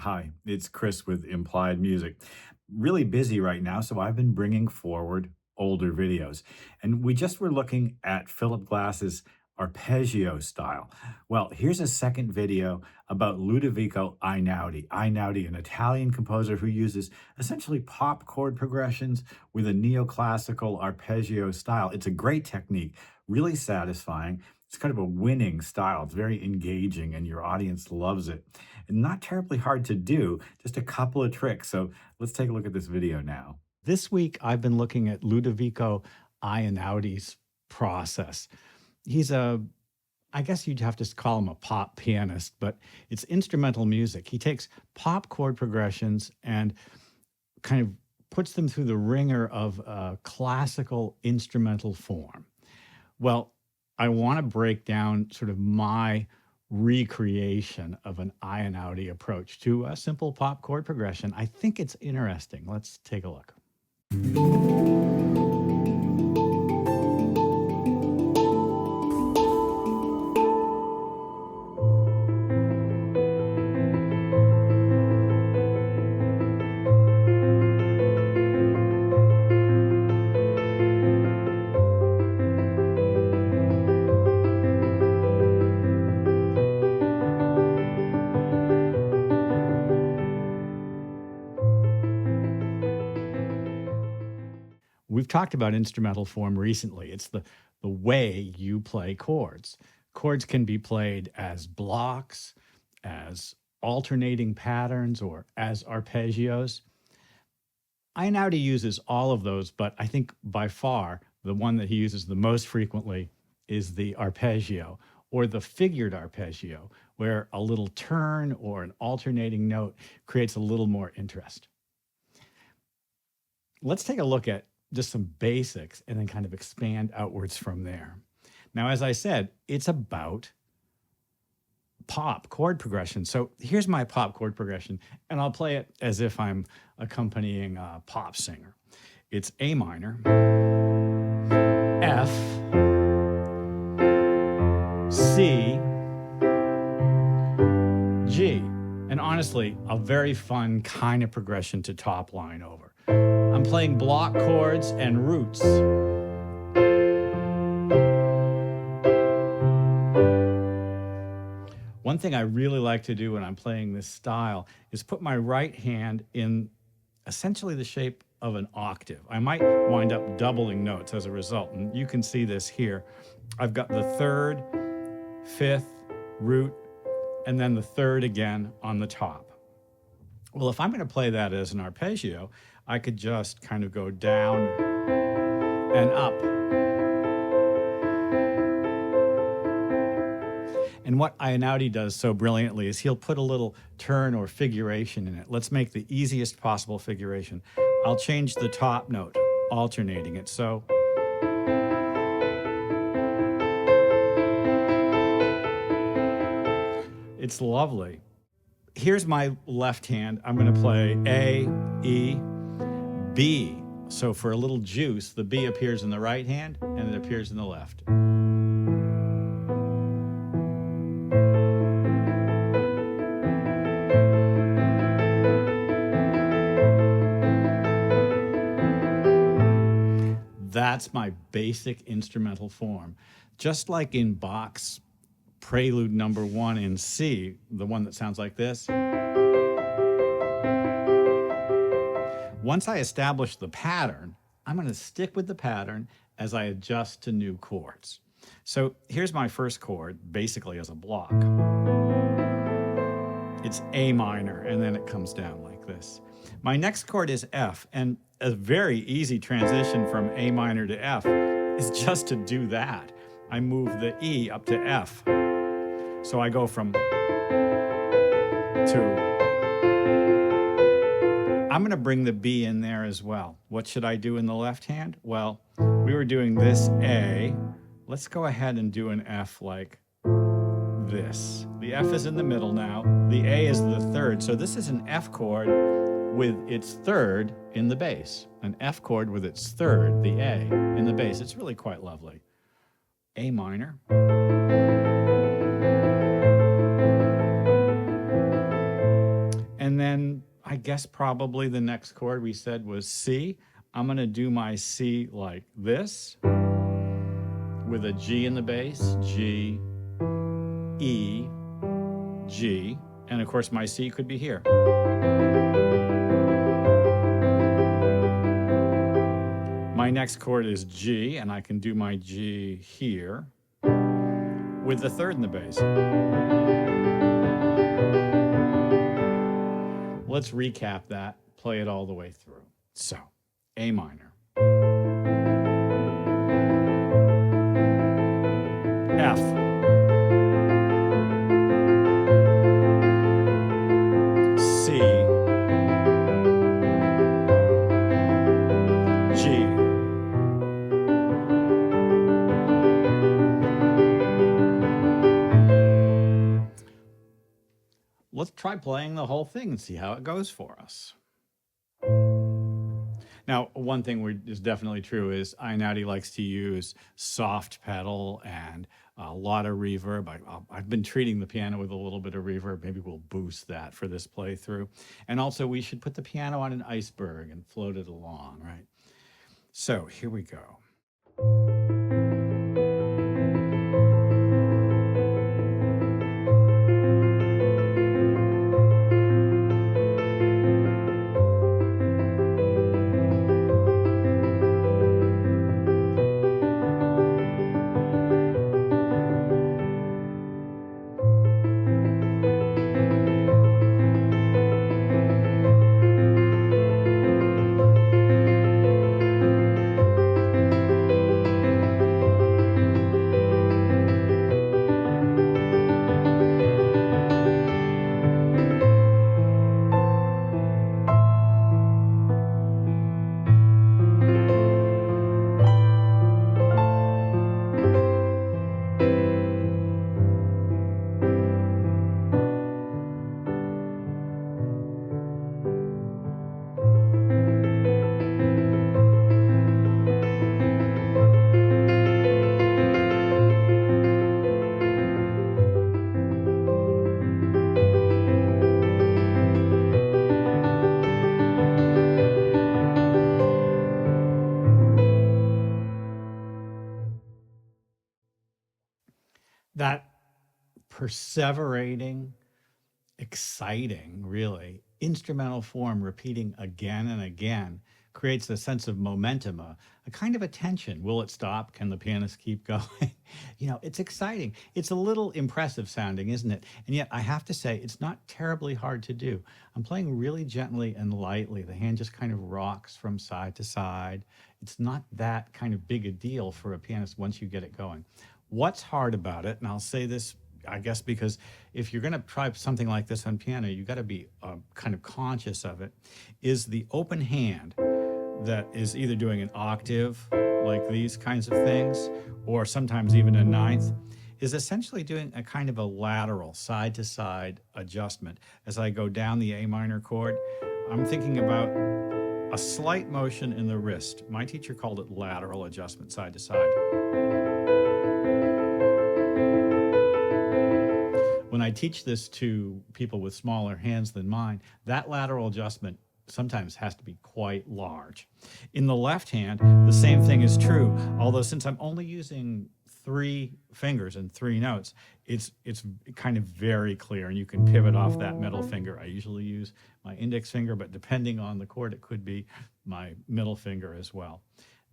Hi, it's Chris with Implied Music. Really busy right now, so I've been bringing forward older videos. And we just were looking at Philip Glass's Arpeggio Style. Well, here's a second video about Ludovico Einaudi. Einaudi, an Italian composer who uses essentially pop chord progressions with a neoclassical arpeggio style. It's a great technique, really satisfying. It's kind of a winning style. It's very engaging, and your audience loves it. And not terribly hard to do, just a couple of tricks. So let's take a look at this video now. This week, I've been looking at Ludovico Einaudis process. He's I guess you'd have to call him a pop pianist, but it's instrumental music. He takes pop chord progressions and kind of puts them through the ringer of a classical instrumental form. Well, I want to break down sort of my recreation of an Einaudi approach to a simple pop chord progression. I think it's interesting. Let's take a look. We've talked about instrumental form recently. It's the way you play chords. Chords can be played as blocks, as alternating patterns, or as arpeggios. Einaudi uses all of those, but I think by far the one that he uses the most frequently is the arpeggio or the figured arpeggio, where a little turn or an alternating note creates a little more interest. Let's take a look at just some basics and then kind of expand outwards from there. Now, as I said, it's about pop chord progression. So here's my pop chord progression, and I'll play it as if I'm accompanying a pop singer. It's A minor, F, C, G. And honestly, a very fun kind of progression to top line over. I'm playing block chords and roots. One thing I really like to do when I'm playing this style is put my right hand in essentially the shape of an octave. I might wind up doubling notes as a result, and you can see this here. I've got the third, fifth, root, and then the third again on the top. Well, if I'm going to play that as an arpeggio, I could just kind of go down and up. And what Einaudi does so brilliantly is he'll put a little turn or figuration in it. Let's make the easiest possible figuration. I'll change the top note, alternating it. So it's lovely. Here's my left hand. I'm going to play A, E, B. So for a little juice, the B appears in the right hand and it appears in the left. That's my basic instrumental form. Just like in Bach's Prelude number 1 in C, the one that sounds like this. Once I establish the pattern, I'm going to stick with the pattern as I adjust to new chords. So here's my first chord, basically as a block. It's A minor, and then it comes down like this. My next chord is F, and a very easy transition from A minor to F is just to do that. I move the E up to F. So I go from to. I'm going to bring the B in there as well. What should I do in the left hand? Well, we were doing this A. Let's go ahead and do an F like this. The F is in the middle now. The A is the third. So this is an F chord with its third in the bass. An F chord with its third, the A, in the bass. It's really quite lovely. A minor. And then I guess probably the next chord we said was C. I'm going to do my C like this with a G in the bass, G, E, G, and of course my C could be here. My next chord is G, and I can do my G here with the third in the bass. Let's recap that, play it all the way through. So, A minor, F, C, G, let's try playing the whole thing and see how it goes for us. Now, one thing is definitely true is Einaudi likes to use soft pedal and a lot of reverb. I've been treating the piano with a little bit of reverb. Maybe we'll boost that for this playthrough. And also we should put the piano on an iceberg and float it along, right? So here we go. That perseverating, exciting, really, instrumental form repeating again and again creates a sense of momentum, a kind of a tension. Will it stop? Can the pianist keep going? It's exciting. It's a little impressive sounding, isn't it? And yet I have to say, it's not terribly hard to do. I'm playing really gently and lightly. The hand just kind of rocks from side to side. It's not that kind of big a deal for a pianist once you get it going. What's hard about it, and I'll say this, I guess, because if you're going to try something like this on piano, you got to be kind of conscious of it, is the open hand that is either doing an octave, like these kinds of things, or sometimes even a ninth, is essentially doing a kind of a lateral side-to-side adjustment. As I go down the A minor chord, I'm thinking about a slight motion in the wrist. My teacher called it lateral adjustment, side to side. When I teach this to people with smaller hands than mine, that lateral adjustment sometimes has to be quite large. In the left hand, the same thing is true, although since I'm only using 3 fingers and 3 notes, it's kind of very clear, and you can pivot off that middle finger. I usually use my index finger, but depending on the chord, it could be my middle finger as well.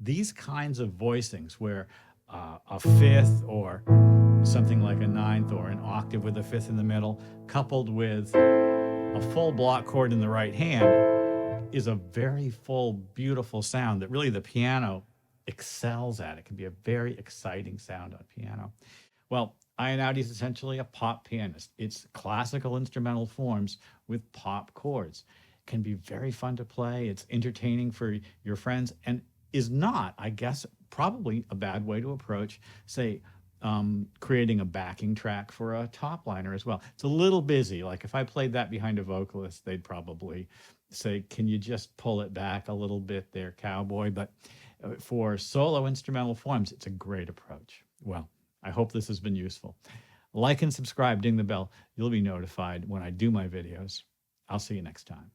These kinds of voicings where a fifth or something like a ninth or an octave with a fifth in the middle, coupled with a full block chord in the right hand, is a very full, beautiful sound that really the piano excels at. It can be a very exciting sound on piano. Well, Einaudi is essentially a pop pianist. It's classical instrumental forms with pop chords. It can be very fun to play. It's entertaining for your friends and is not, I guess, probably a bad way to approach, say, creating a backing track for a top liner as well. It's a little busy. Like if I played that behind a vocalist, they'd probably say, can you just pull it back a little bit there, cowboy? But for solo instrumental forms, it's a great approach. Well, I hope this has been useful. Like and subscribe, ding the bell. You'll be notified when I do my videos. I'll see you next time.